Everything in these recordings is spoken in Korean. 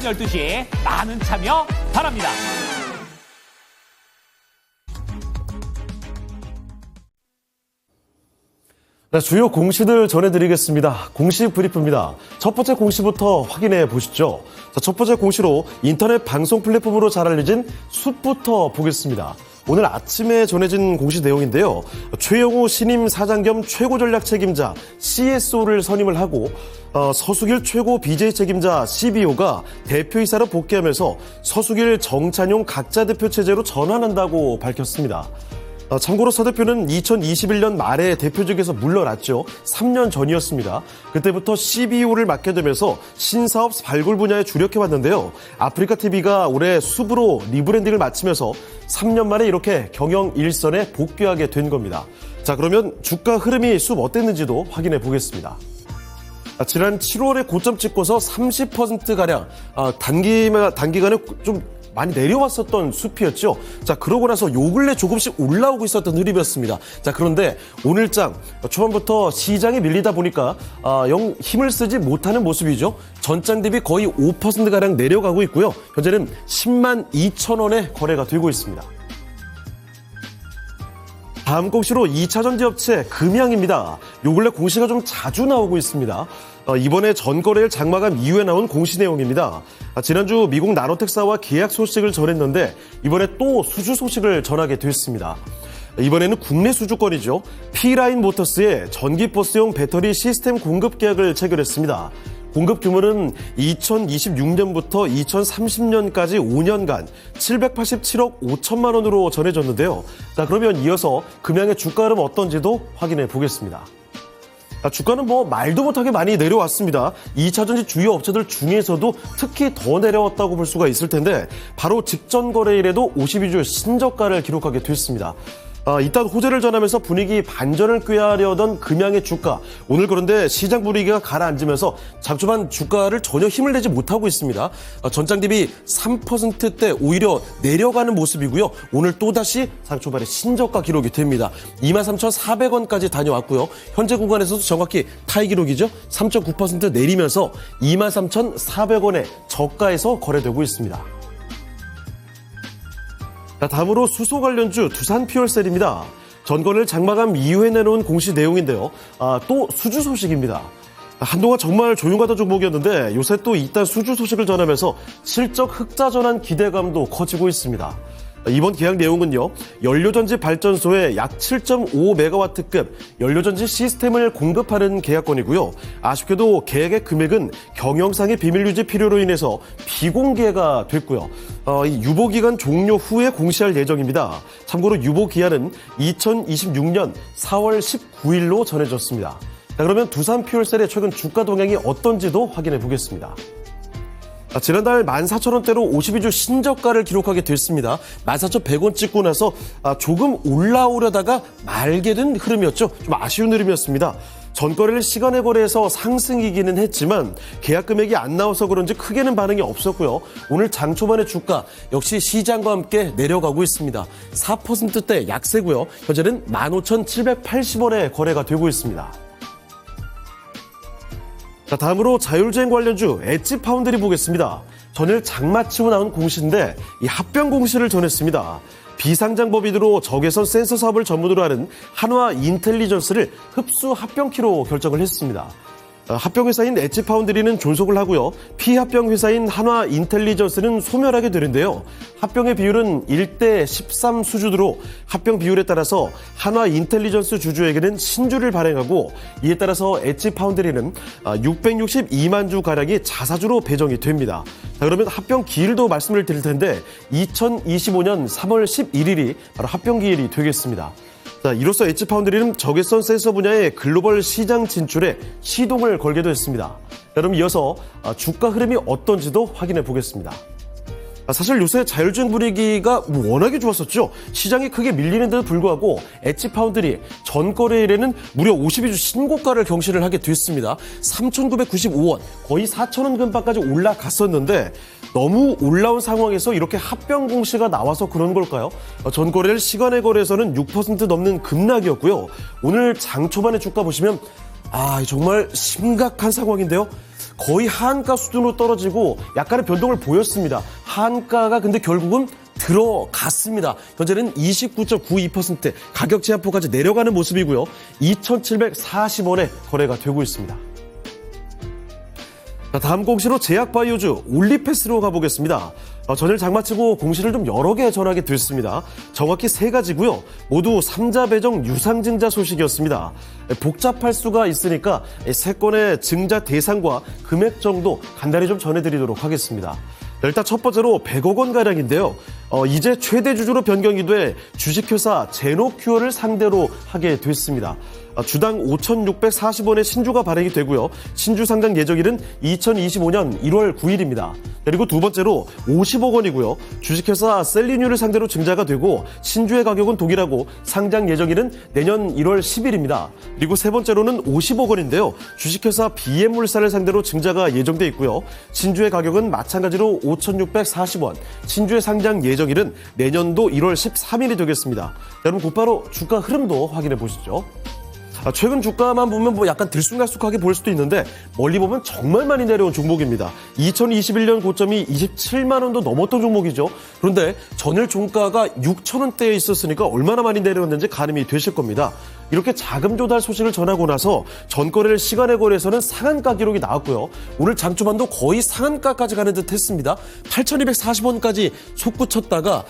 오전 12시에 많은 참여 바랍니다. 네, 주요 공시들 전해드리겠습니다. 공시 브리프입니다. 첫 번째 공시부터 확인해 보시죠. 자, 첫 번째 공시로 인터넷 방송 플랫폼으로 잘 알려진 숲부터 보겠습니다. 오늘 아침에 전해진 공시 내용인데요. 최영우 신임 사장 겸 최고 전략 책임자 CSO를 선임을 하고 서수길 최고 BJ 책임자 CBO가 대표이사로 복귀하면서 서수길 정찬용 각자 대표 체제로 전환한다고 밝혔습니다. 참고로 서 대표는 2021년 말에 대표직에서 물러났죠. 3년 전이었습니다. 그때부터 CBO를 맡게 되면서 신사업 발굴 분야에 주력해왔는데요. 아프리카TV가 올해 숲으로 리브랜딩을 마치면서 3년 만에 이렇게 경영 일선에 복귀하게 된 겁니다. 자, 그러면 주가 흐름이 숲 어땠는지도 확인해 보겠습니다. 지난 7월에 고점 찍고서 30%가량 단기간에 좀 많이 내려왔었던 숲이었죠. 자, 그러고 나서 요 근래 조금씩 올라오고 있었던 흐름이었습니다. 자, 그런데 오늘장 초반부터 시장이 밀리다 보니까 영 힘을 쓰지 못하는 모습이죠. 전장 대비 거의 5%가량 내려가고 있고요. 현재는 10만 2천 원에 거래가 되고 있습니다. 다음 공시로 2차 전지업체 금양입니다. 요 근래 공시가 좀 자주 나오고 있습니다. 이번에 전거래일 장마감 이후에 나온 공시 내용입니다. 지난주 미국 나노텍사와 계약 소식을 전했는데 이번에 또 수주 소식을 전하게 됐습니다. 이번에는 국내 수주권이죠. P라인 모터스의 전기버스용 배터리 시스템 공급 계약을 체결했습니다. 공급 규모는 2026년부터 2030년까지 5년간 787억 5천만 원으로 전해졌는데요. 자, 그러면 이어서 금양의 주가 흐름 어떤지도 확인해 보겠습니다. 주가는 말도 못하게 많이 내려왔습니다. 2차 전지 주요 업체들 중에서도 특히 더 내려왔다고 볼 수가 있을 텐데 바로 직전 거래일에도 52주 신저가를 기록하게 됐습니다. 일단 호재를 전하면서 분위기 반전을 꾀하려던 금양의 주가. 오늘 그런데 시장 분위기가 가라앉으면서 장초반 주가를 전혀 힘을 내지 못하고 있습니다. 전장 대비 3%대 오히려 내려가는 모습이고요. 오늘 또다시 장초반에 신저가 기록이 됩니다. 23,400원까지 다녀왔고요. 현재 구간에서도 정확히 타이 기록이죠. 3.9% 내리면서 23,400원의 저가에서 거래되고 있습니다. 다음으로 수소 관련주 두산퓨얼셀입니다. 전거래를 장마감 이후에 내놓은 공시 내용인데요. 또 수주 소식입니다. 한동안 정말 조용하던 종목이었는데 요새 또 이딴 수주 소식을 전하면서 실적 흑자 전환 기대감도 커지고 있습니다. 이번 계약 내용은요. 연료전지 발전소에 약 7.5메가와트급 연료전지 시스템을 공급하는 계약건이고요. 아쉽게도 계약의 금액은 경영상의 비밀 유지 필요로 인해서 비공개가 됐고요. 이 유보기간 종료 후에 공시할 예정입니다. 참고로 유보기한은 2026년 4월 19일로 전해졌습니다. 자, 그러면 두산퓨얼셀의 최근 주가 동향이 어떤지도 확인해 보겠습니다. 지난달 14,000원대로 52주 신저가를 기록하게 됐습니다. 14,100원 찍고 나서 조금 올라오려다가 말게 된 흐름이었죠. 좀 아쉬운 흐름이었습니다. 전거래를 시간에 거래해서 상승이기는 했지만 계약 금액이 안 나와서 그런지 크게는 반응이 없었고요. 오늘 장 초반의 주가 역시 시장과 함께 내려가고 있습니다. 4%대 약세고요. 현재는 15,780원에 거래가 되고 있습니다. 자, 다음으로 자율주행 관련주 엣지파운드리 보겠습니다. 전일 장마치고 나온 공시인데 이 합병 공시를 전했습니다. 비상장 법인으로 적외선 센서 사업을 전문으로 하는 한화 인텔리전스를 흡수 합병키로 결정을 했습니다. 합병회사인 엣지파운드리는 존속을 하고요. 피합병회사인 한화 인텔리전스는 소멸하게 되는데요. 합병의 비율은 1대 13 수준으로 합병 비율에 따라서 한화 인텔리전스 주주에게는 신주를 발행하고 이에 따라서 엣지파운드리는 662만 주가량이 자사주로 배정이 됩니다. 자, 그러면 합병 기일도 말씀을 드릴 텐데 2025년 3월 11일이 바로 합병 기일이 되겠습니다. 자, 이로써 엣지파운드리는 적외선 센서 분야의 글로벌 시장 진출에 시동을 걸게 됐습니다. 그럼 이어서 주가 흐름이 어떤지도 확인해 보겠습니다. 사실 요새 자율주행 분위기가 워낙에 좋았었죠. 시장이 크게 밀리는데도 불구하고 엣지파운드리 전거래일에는 무려 52주 신고가를 경신을 하게 됐습니다. 3,995원, 거의 4,000원 근방까지 올라갔었는데 너무 올라온 상황에서 이렇게 합병 공시가 나와서 그런 걸까요? 전거래일 시간의 거래에서는 6% 넘는 급락이었고요. 오늘 장 초반의 주가 보시면 정말 심각한 상황인데요. 거의 하한가 수준으로 떨어지고 약간의 변동을 보였습니다. 하한가가 근데 결국은 들어갔습니다. 현재는 29.92% 가격 제한폭까지 내려가는 모습이고요. 2,740원에 거래가 되고 있습니다. 자, 다음 공시로 제약바이오주 올리패스로 가보겠습니다. 전일 장마치고 공시를 좀 여러 개 전하게 됐습니다. 정확히 3가지고요. 모두 3자 배정 유상증자 소식이었습니다. 복잡할 수가 있으니까 3건의 증자 대상과 금액 정도 간단히 좀 전해드리도록 하겠습니다. 일단 첫 번째로 100억 원가량인데요. 이제 최대 주주로 변경이 돼 주식회사 제노큐어를 상대로 하게 됐습니다. 주당 5,640원의 신주가 발행이 되고요. 신주 상장 예정일은 2025년 1월 9일입니다. 그리고 두 번째로 50억 원이고요. 주식회사 셀리뉴를 상대로 증자가 되고 신주의 가격은 동일하고 상장 예정일은 내년 1월 10일입니다. 그리고 세 번째로는 50억 원인데요. 주식회사 BM물산을 상대로 증자가 예정돼 있고요. 신주의 가격은 마찬가지로 5,640원. 신주의 상장 예정일은 내년도 1월 13일이 되겠습니다. 여러분 곧바로 주가 흐름도 확인해 보시죠. 최근 주가만 보면 약간 들쑥날쑥하게 보일 수도 있는데 멀리 보면 정말 많이 내려온 종목입니다. 2021년 고점이 27만 원도 넘었던 종목이죠. 그런데 전일 종가가 6천 원대에 있었으니까 얼마나 많이 내려왔는지 가늠이 되실 겁니다. 이렇게 자금 조달 소식을 전하고 나서 전거래일 시간의 거래에서는 상한가 기록이 나왔고요. 오늘 장초반도 거의 상한가까지 가는 듯 했습니다. 8,240원까지 솟구쳤다가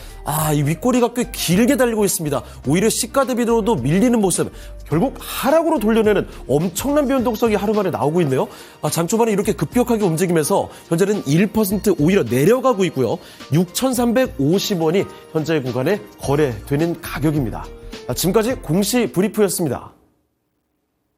이 윗꼬리가 꽤 길게 달리고 있습니다. 오히려 시가 대비로도 밀리는 모습, 결국 하락으로 돌려내는 엄청난 변동성이 하루 만에 나오고 있네요. 장초반에 이렇게 급격하게 움직이면서 현재는 1% 오히려 내려가고 있고요. 6,350원이 현재 구간에 거래되는 가격입니다. 지금까지 공시 브리프였습니다.